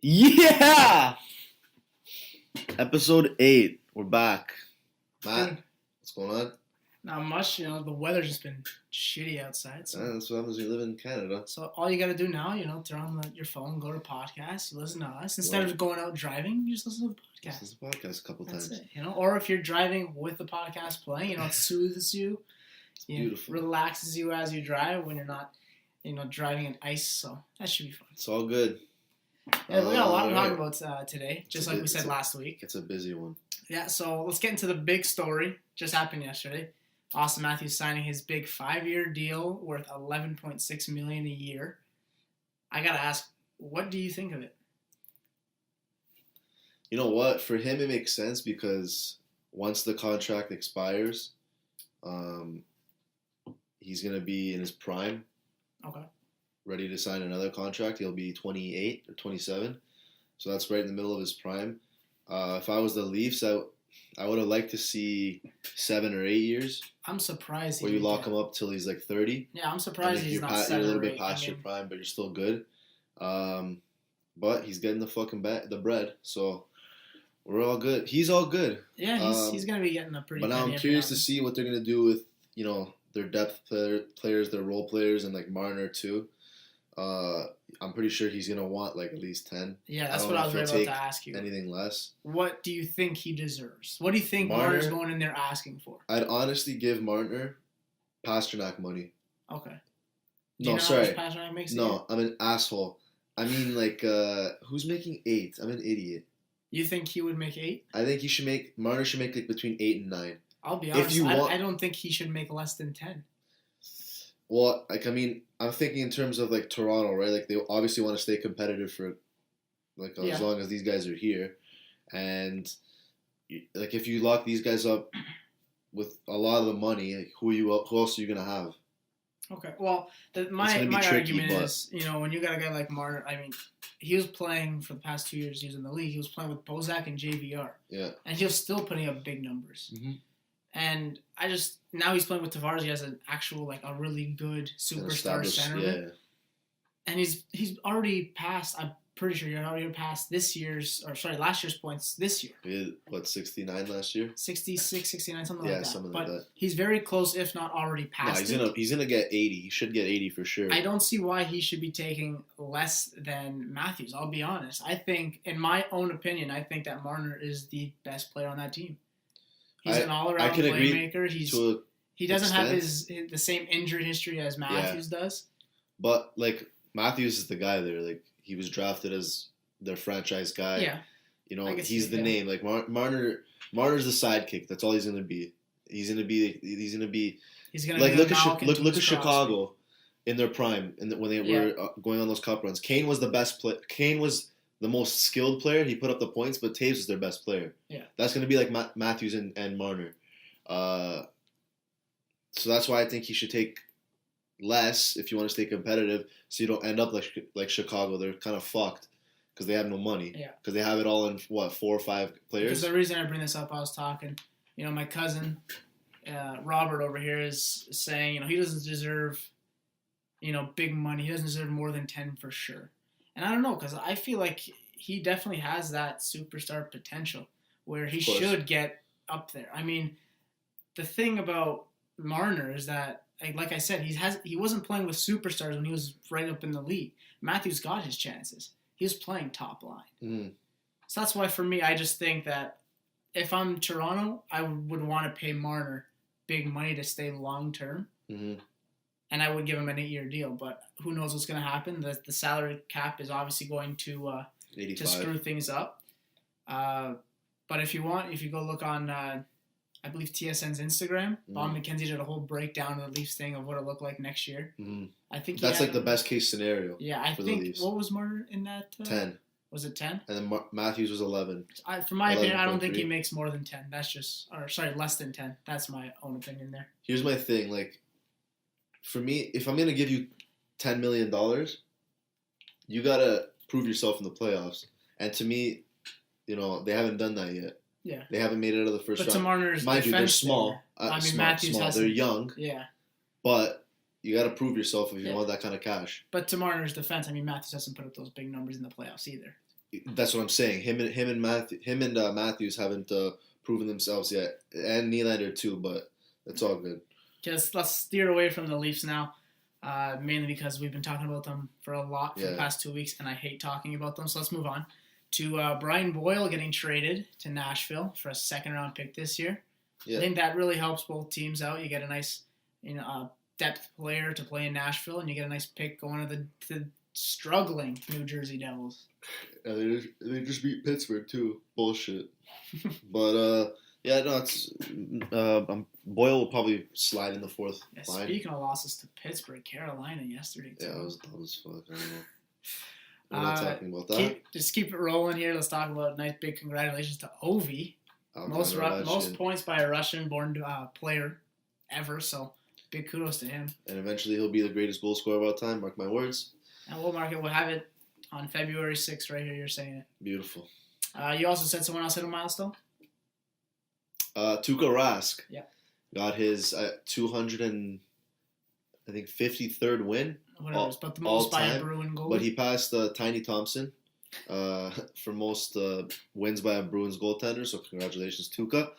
Yeah! Episode 8. We're back. Matt, what's going on? Not much, the weather's just been shitty outside. So. That's what happens when you live in Canada. So all you gotta do now, turn on your phone, go to podcast, you listen to us. Instead of going out driving, you just listen to the podcast. Listen to the podcast a couple times. It, or if you're driving with the podcast playing, it soothes you. Beautiful. Relaxes you as you drive when you're not, driving in ice. So that should be fun. It's all good. Yeah, we got a lot to talk about today, just like we said last week. It's a busy one. Yeah, so let's get into the big story. Just happened yesterday. Auston Matthews signing his big 5-year deal worth $11.6 million a year. I gotta ask, what do you think of it? You know what? For him, it makes sense because once the contract expires, he's gonna be in his prime. Okay. Ready to sign another contract. He'll be 28 or 27. So that's right in the middle of his prime. If I was the Leafs, I would have liked to see 7 or 8 years. I'm surprised. Where you lock him up till he's like 30. Yeah, I'm surprised he's not 7 You're a little or 8. bit past your prime, but you're still good. But he's getting the fucking the bread, so we're all good. He's all good. Yeah, he's gonna be getting a pretty. But now I'm curious to see what they're gonna do with their depth players, their role players, and like Marner too. I'm pretty sure he's gonna want like at least 10. Yeah, that's what I was about to ask you. Anything less? What do you think he deserves? What do you think Marner's going in there asking for? I'd honestly give Marner Pasternak money. Okay. No, sorry. How much Pasternak makes no, I'm an asshole. I mean, like, who's making 8? I'm an idiot. You think he would make 8? I think Marner should make like between 8 and 9. I'll be honest. I don't think he should make less than 10. Well, I'm thinking in terms of like Toronto, right? Like they obviously want to stay competitive for like as long as these guys are here, and like if you lock these guys up with a lot of the money, like, who else are you gonna have? Okay, well, my argument is, when you got a guy like Marner, he was playing for the past 2 years. He was in the league. He was playing with Bozak and JVR. Yeah, and he was still putting up big numbers. Mm-hmm. And now he's playing with Tavares. He has an actual, a really good superstar centerman. Yeah. And he's already passed, I'm pretty sure you're already passed last year's points this year. He had, 69 last year? 66, 69, something like that. Yeah, something like that. He's very close, if not already passed he's going to get 80. He should get 80 for sure. I don't see why he should be taking less than Matthews, I'll be honest. I think, in my own opinion, that Marner is the best player on that team. He's an all-around playmaker. He doesn't have the same injury history as Matthews does. But Matthews is the guy there. He was drafted as their franchise guy. Yeah. He's the name. Marner's the sidekick. That's all he's gonna be. He's gonna be. Look at Chicago in their prime when they were going on those cup runs. Kane was the best player. Kane was the most skilled player. He put up the points, but Taves was their best player. Yeah. That's going to be like Matthews and Marner. So that's why I think he should take less if you want to stay competitive, so you don't end up like Chicago. They're kind of fucked because they have no money. Yeah. Because they have it all in, 4 or 5 players? Because the reason I bring this up, I was talking, my cousin, Robert over here is saying, he doesn't deserve, big money. He doesn't deserve more than 10 for sure. And I don't know, because I feel like he definitely has that superstar potential where he should get up there. The thing about Marner is that, like I said, he wasn't playing with superstars when he was right up in the league. Matthews got his chances. He was playing top line. Mm. So that's why, for me, I just think that if I'm Toronto, I would want to pay Marner big money to stay long term. Mm-hmm. And I would give him an 8-year deal, but who knows what's going to happen. The salary cap is obviously going to screw things up. But if you go look on, I believe TSN's Instagram, Bob McKenzie did a whole breakdown of the Leafs thing of what it looked like next year. Mm-hmm. I think that's the best case scenario. Yeah, I think, what was Marner in that? 10. Was it 10? And then Matthews was 11. For my opinion, I don't think he makes more than 10. Less than 10. That's my own opinion there. Here's my thing, for me, if I'm going to give you $10 million, you got to prove yourself in the playoffs. And to me, they haven't done that yet. Yeah. They haven't made it out of the first round. But to Marner's mind you, they're small. Matthews small. They're young. Yeah. But you got to prove yourself if you want that kind of cash. But to Marner's defense, Matthews hasn't put up those big numbers in the playoffs either. That's what I'm saying. Him and Matthews haven't proven themselves yet, and Nylander too. But it's all good. Just let's steer away from the Leafs now, mainly because we've been talking about them for a lot for the past 2 weeks, and I hate talking about them. So let's move on to Brian Boyle getting traded to Nashville for a second-round pick this year. Yeah. I think that really helps both teams out. You get a nice, depth player to play in Nashville, and you get a nice pick going to the struggling New Jersey Devils. Yeah, they just beat Pittsburgh too. Bullshit. But it's Boyle will probably slide in the fourth line. Speaking of losses to Pittsburgh, Carolina yesterday too. Yeah, it was dumb as fuck. I don't know. We're not talking about that. Keep it rolling here. Let's talk about nice big congratulations to Ovi. Most points by a Russian-born player ever. So big kudos to him. And eventually he'll be the greatest goal scorer of all time. Mark my words. And we'll have it on February 6th right here. You're saying it. Beautiful. You also said someone else hit a milestone? Tuukka Rask. Yeah. Got his 253rd win. Whatever, but the most by a Bruin goal. But he passed Tiny Thompson for most wins by a Bruins goaltender. So congratulations, Tuukka.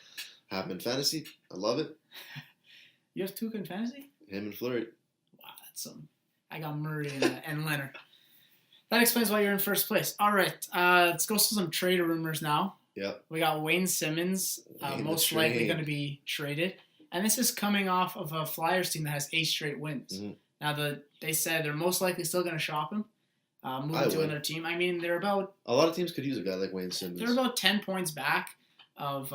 Have him in fantasy. I love it. You have Tuukka in fantasy? Him and Fleury. Wow, that's some. I got Murray and Leonard. That explains why you're in first place. All right, let's go to some trade rumors now. Yep. We got Wayne Simmons, most likely going to be traded. And this is coming off of a Flyers team that has 8 straight wins. Mm-hmm. Now, they said they're most likely still going to shop him, move to another team. I mean, they're about... A lot of teams could use a guy like Wayne Simmons. They're about 10 points back of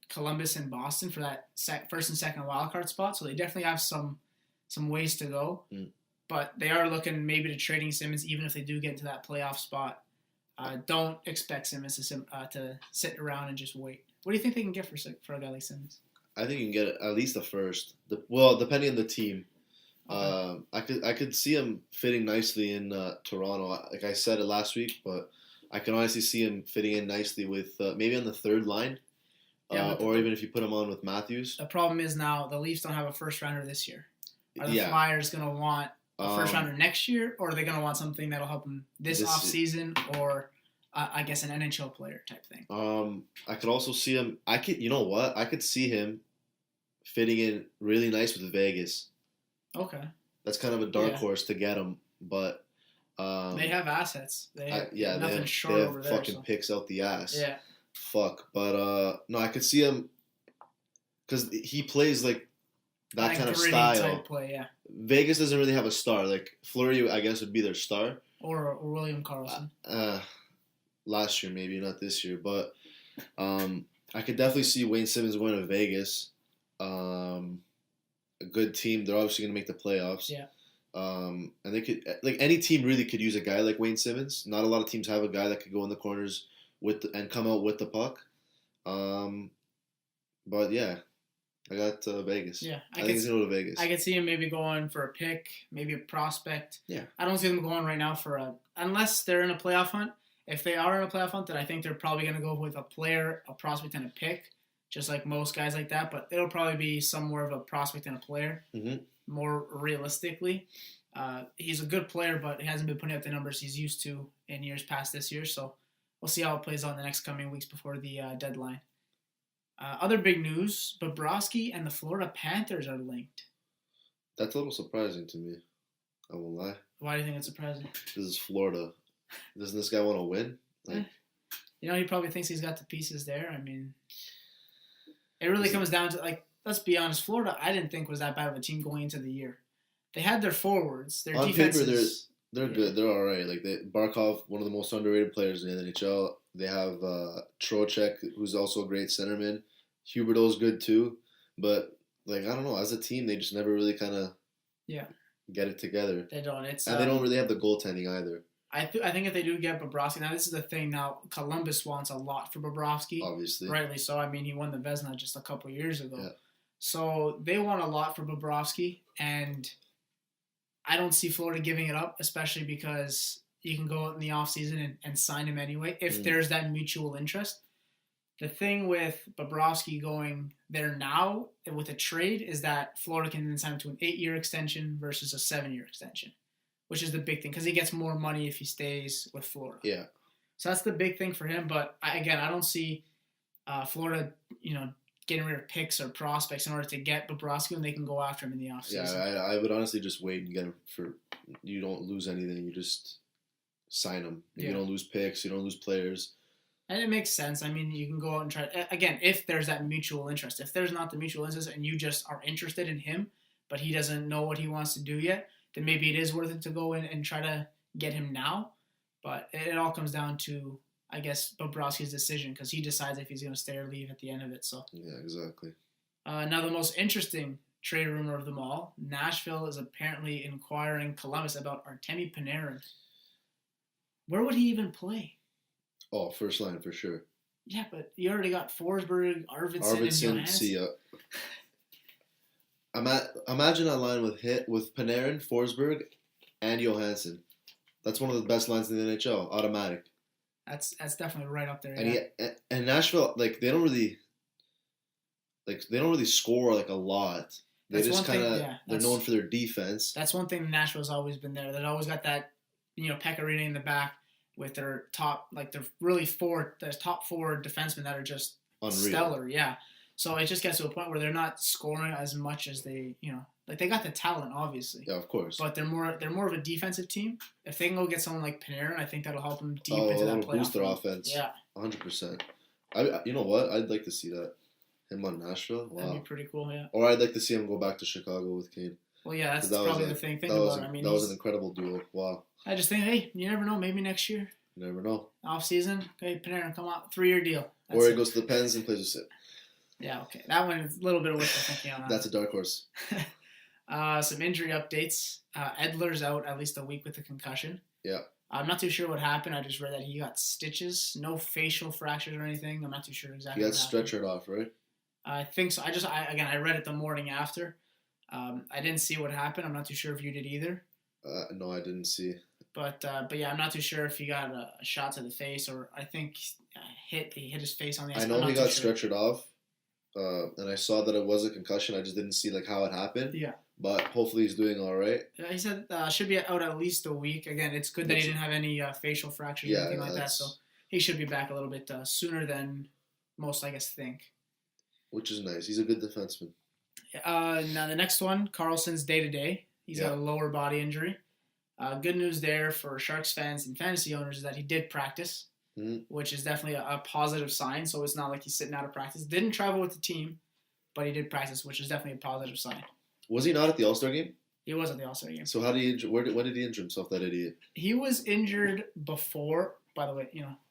Columbus and Boston for that first and second wildcard spot. So they definitely have some ways to go. Mm. But they are looking maybe to trading Simmons, even if they do get into that playoff spot. Don't expect Simmons to sit around and just wait. What do you think they can get for a guy like Simmons? I think you can get at least a first. Depending on the team. Okay. I could see him fitting nicely in Toronto. Like I said it last week, but I can honestly see him fitting in nicely with maybe on the third line, or even if you put him on with Matthews. The problem is now the Leafs don't have a first rounder this year. Are the Flyers going to want a first rounder next year, or are they going to want something that'll help them this off season, or I guess an NHL player type thing? I could also see him. You know what? I could see him fitting in really nice with Vegas. Okay. That's kind of a dark horse to get him, but they have assets. They have fucking picks out the ass. Yeah. Fuck, but no, I could see him because he plays like that kind of style. Type play, yeah. Vegas doesn't really have a star. Like Fleury, I guess, would be their star. Or William Karlsson. Last year, maybe not this year, but I could definitely see Wayne Simmons going to Vegas. A good team. They're obviously going to make the playoffs. Yeah. And they could, like, any team really could use a guy like Wayne Simmons. Not a lot of teams have a guy that could go in the corners and come out with the puck. But yeah, I got Vegas. Yeah, I think he's going to go to Vegas. I could see him maybe going for a pick, maybe a prospect. Yeah. I don't see them going right now unless they're in a playoff hunt. If they are in a playoff hunt, then I think they're probably going to go with a player, a prospect, and a pick, just like most guys like that. But it'll probably be somewhere of a prospect and a player, more realistically. He's a good player, but he hasn't been putting up the numbers he's used to in years past this year. So we'll see how it plays out in the next coming weeks before the deadline. Other big news, Bobrovsky and the Florida Panthers are linked. That's a little surprising to me. I won't lie. Why do you think it's surprising? This is Florida. Doesn't this guy want to win? He probably thinks he's got the pieces there. I mean, it really comes down to, let's be honest, Florida I didn't think was that bad of a team going into the year. They had their forwards. Their defenses. On paper, they're good. They're all right. Barkov, one of the most underrated players in the NHL. They have Trocheck, who's also a great centerman. Huberdeau's good too. But, I don't know. As a team, they just never really kind of get it together. They don't. And they don't really have the goaltending either. I think if they do get Bobrovsky, now this is the thing. Now Columbus wants a lot for Bobrovsky, obviously, rightly so. I mean, he won the Vezina just a couple years ago, yeah. So they want a lot for Bobrovsky, and I don't see Florida giving it up, especially because you can go out in the offseason and sign him anyway if there's that mutual interest. The thing with Bobrovsky going there now with a trade is that Florida can then sign him to an 8-year extension versus a 7-year extension, which is the big thing because he gets more money if he stays with Florida. Yeah. So that's the big thing for him. But I don't see Florida, getting rid of picks or prospects in order to get Bobrovsky when they can go after him in the offseason. Yeah, I would honestly just wait and get him you don't lose anything. You just sign him. You don't lose picks. You don't lose players. And it makes sense. I mean, you can go out and try. Again, if there's that mutual interest. If there's not the mutual interest and you just are interested in him, but he doesn't know what he wants to do yet, then maybe it is worth it to go in and try to get him now. But it all comes down to, I guess, Bobrovsky's decision because he decides if he's going to stay or leave at the end of it. So yeah, exactly. Now the most interesting trade rumor of them all, Nashville is apparently inquiring Columbus about Artemi Panarin. Where would he even play? Oh, first line for sure. Yeah, but you already got Forsberg, Arvidsson, and Johansson. See ya. Imagine a line with Panarin, Forsberg, and Johansson. That's one of the best lines in the NHL. Automatic. That's definitely right up there. And Nashville, they don't really score a lot. They just kind of they're known for their defense. That's one thing Nashville's always been there. They've always got that Pecorino in the back with their top their top four defensemen that are just unreal. Stellar. Yeah. So it just gets to a point where they're not scoring as much as they they got the talent obviously. Yeah, of course. But they're more of a defensive team. If they can go get someone like Panarin, I think that'll help them deep into that playoff. Boost their offense. Yeah. 100%. You know what? I'd like to see that. Him on Nashville. Wow. That'd be pretty cool, yeah. Or I'd like to see him go back to Chicago with Kane. Well, yeah, that's probably the thing. Think about it. I mean, that was an incredible duo. Wow. I just think, hey, you never know. Maybe next year. You never know. Off season, okay, Panarin, come out, 3-year deal. Or he goes to the Pens and plays with Sid. Yeah, okay. That one is a little bit of wishful thinking on that. That's a dark horse. Some injury updates. Edler's out at least a week with a concussion. Yeah. I'm not too sure what happened. I just read that he got stitches, no facial fractures or anything. I'm not too sure exactly. He got stretchered off, right? I think so. I read it the morning after. I didn't see what happened. I'm not too sure if you did either. No, I didn't see. But yeah, I'm not too sure if he got a shot to the face or I think he hit his face on the ice. I know he got stretchered off, and I saw that it was a concussion. I just didn't see how it happened. Yeah. But hopefully he's doing all right. He said should be out at least a week. Again, it's good that he didn't have any facial fractures or anything like that. So he should be back a little bit sooner than most, I guess, think. Which is nice. He's a good defenseman. Now the next one, Carlson's day-to-day. He's got a lower body injury. Good news there for Sharks fans and fantasy owners is that he did practice, which is definitely a positive sign. So it's not like he's sitting out of practice. Didn't travel with the team, but he did practice, which is definitely a positive sign. Was he not at the All-Star game? He was at the All-Star game. So how did he injure? When did he injure himself, that idiot? He was injured before. By the way,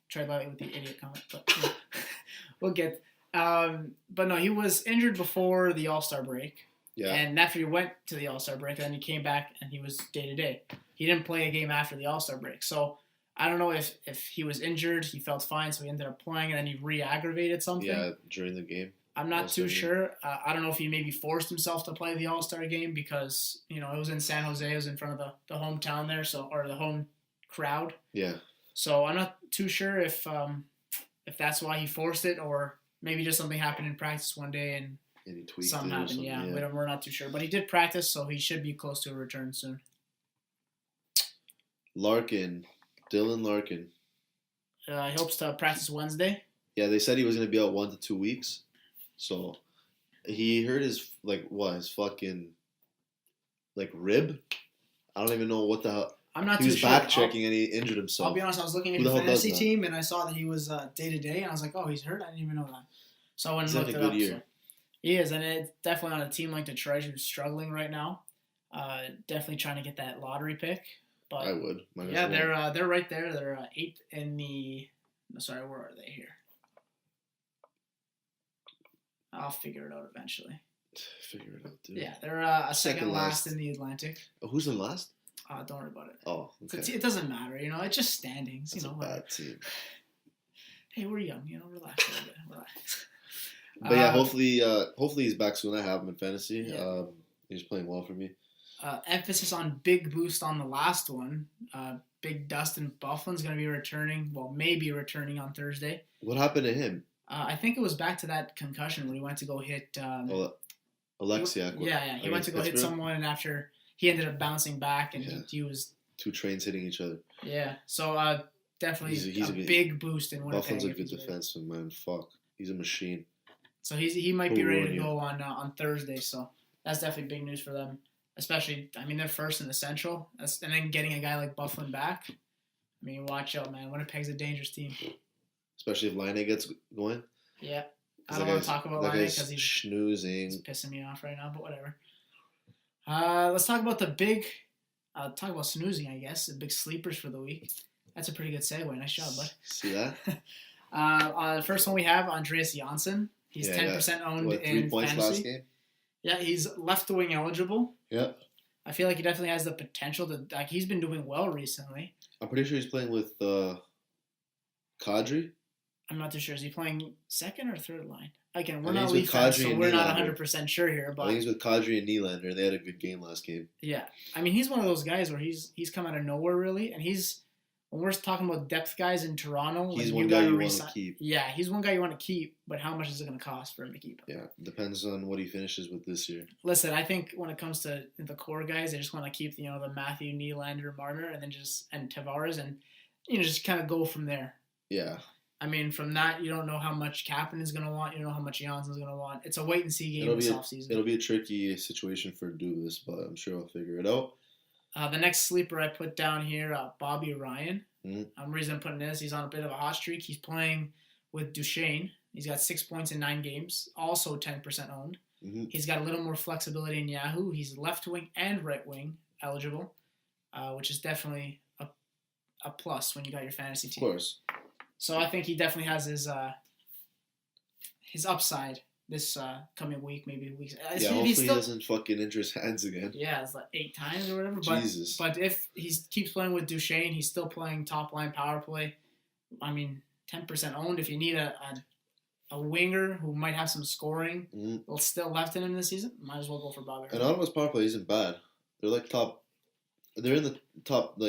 tread lightly with the idiot comment, but we'll get. But no, he was injured before the All-Star break. Yeah. And after he went to the All-Star break, then he came back and he was day-to-day. He didn't play a game after the All-Star break. So I don't know if he was injured, he felt fine, so he ended up playing, and then he re-aggravated something. Yeah, during the game. I'm not too sure. I don't know if he maybe forced himself to play the All-Star game because, it was in San Jose. It was in front of the hometown there, or the home crowd. Yeah. So I'm not too sure if that's why he forced it, or maybe just something happened in practice one day and he tweaked something happened. Yeah, we're not too sure. But he did practice, so he should be close to a return soon. Dylan Larkin. He hopes to practice Wednesday. Yeah, they said he was going to be out 1 to 2 weeks. So he hurt his fucking rib. I don't even know what the hell. I'm not too sure. He was back checking and he injured himself. I'll be honest. I was looking at the fantasy team and I saw that he was day-to-day, and I was like, oh, he's hurt? I didn't even know that. So I went and looked it up. So he is, and it's definitely on a team like Detroit who's struggling right now. Definitely trying to get that lottery pick. But I would. They're right there. They're 8th in the. Sorry, where are they here? I'll figure it out eventually. Figure it out, dude. Yeah, they're a second last in the Atlantic. Oh, who's in last? Don't worry about it. Oh, okay. It doesn't matter, it's just standings. That's a bad team. Hey, we're young, relax a little bit. Relax. But yeah, hopefully he's back soon. I have him in fantasy. Yeah. He's playing well for me. Emphasis on big boost on the last one. Big Dustin Byfuglien's going to be returning. Well, maybe returning on Thursday. What happened to him? I think it was back to that concussion when he went to go hit. Alexiak. He went to go hit someone, and after he ended up bouncing back, and he was 2 trains hitting each other. Yeah. So definitely he's a big boost in Winnipeg. Bufflin's a good defenseman, man. Fuck. He's a machine. So he might be ready to go on Thursday, so that's definitely big news for them. Especially, I mean, they're first in the Central, and then getting a guy like Bufflin back. I mean, watch out, man. Winnipeg's a dangerous team. Especially if Laine gets going. Yeah. I don't want to talk about Laine because he's schnoozing. He's pissing me off right now, but whatever. Let's talk about talk about snoozing, I guess. The big sleepers for the week. That's a pretty good segue. Nice job, bud. See that? The first one we have, Andreas Janssen. He's 10% owned in 3 points fantasy. Last game? Yeah, he's left wing eligible. Yeah. I feel like he definitely has the potential to. Like, he's been doing well recently. I'm pretty sure he's playing with Kadri. I'm not too sure. Is he playing second or third line? Again, we're not Leaf fans, so we're not 100% sure here. But I think he's with Kadri and Nylander. They had a good game last game. Yeah, I mean, he's one of those guys where he's come out of nowhere really, and when we're talking about depth guys in Toronto, he's one guy you want to keep. Yeah, he's one guy you want to keep, but how much is it going to cost for him to keep him? Yeah, depends on what he finishes with this year. Listen, I think when it comes to the core guys, they just want to keep the Matthew, Nylander, Marner, and then and Tavares, and just kind of go from there. Yeah. I mean, from that, you don't know how much Kapanen is going to want. You don't know how much Janssen's going to want. It's a wait-and-see game this offseason. It'll be a tricky situation for Dubas, but I'm sure he'll figure it out. The next sleeper I put down here, Bobby Ryan. Mm-hmm. The reason I'm putting this, he's on a bit of a hot streak. He's playing with Duchesne. He's got 6 points in 9 games, also 10% owned. Mm-hmm. He's got a little more flexibility in Yahoo. He's left wing and right wing eligible, which is definitely a plus when you got your fantasy team. Of course. So I think he definitely has his upside this coming week, maybe weeks. Yeah, hopefully he doesn't fucking injure his hands again. Yeah, it's like 8 times or whatever. Jesus. But if he keeps playing with Duchesne, he's still playing top line power play. I mean, 10% owned. If you need a winger who might have some scoring, still left in him this season, might as well go for Bobby. And Ottawa's power play isn't bad. They're like they're in the top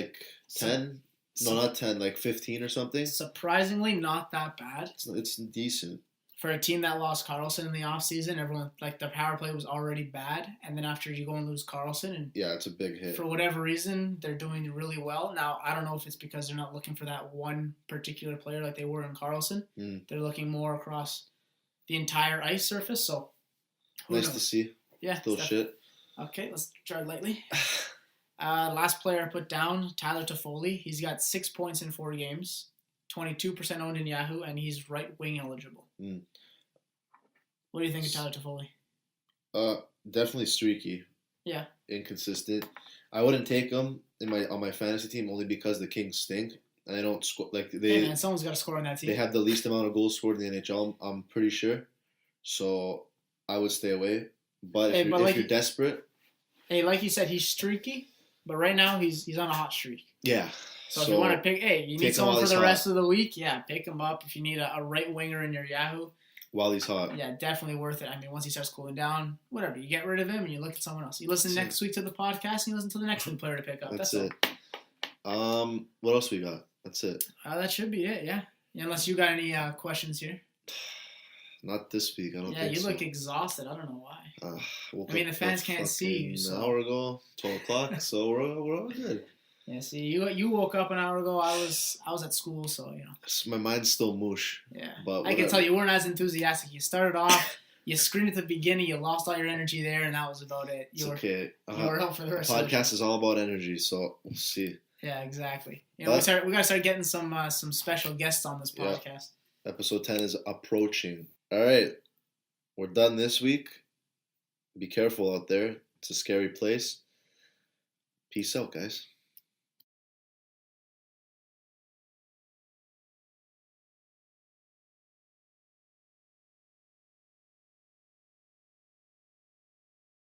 10. No, not 10, like 15 or something. Surprisingly, not that bad. It's decent. For a team that lost Carlson in the offseason, everyone, the power play was already bad. And then after you go and lose Carlson. And yeah, it's a big hit. For whatever reason, they're doing really well. Now, I don't know if it's because they're not looking for that one particular player like they were in Carlson. They're looking more across the entire ice surface. So, nice to see. Yeah. Still shit. Okay, let's try lightly. Last player I put down, Tyler Toffoli. He's got 6 points in 4 games, 22% owned in Yahoo, and he's right wing eligible. What do you think of Tyler Toffoli? Definitely streaky. Yeah. Inconsistent. I wouldn't take him on my fantasy team only because the Kings stink and they don't score Hey man, someone's got to score on that team. They have the least amount of goals scored in the NHL. I'm pretty sure. So I would stay away. But if you're desperate. Hey, like you said, he's streaky. But right now, he's on a hot streak. Yeah. So if you want to pick, you need someone for the rest of the week, pick him up. If you need a right winger in your Yahoo. While he's hot. Yeah, definitely worth it. I mean, once he starts cooling down, whatever. You get rid of him and you look at someone else. You listen next week to the podcast and you listen to the next one player to pick up. That's it. What else we got? That's it. That should be it, yeah. Unless you got any questions here. Not this week, I don't think so. Yeah, you look exhausted. I don't know why. I mean, the fans can't see you. So. An hour ago, 12 o'clock, so we're all good. Yeah, see, you woke up an hour ago. I was at school, so My mind's still mush. Yeah, but I can tell you weren't as enthusiastic. You started off, you screamed at the beginning, you lost all your energy there, and that was about it. It's okay. You were out for the rest. The podcast is all about energy, so we'll see. Yeah, exactly. We gotta start getting some special guests on this podcast. Yeah. Episode 10 is approaching. All right, we're done this week. Be careful out there. It's a scary place. Peace out, guys.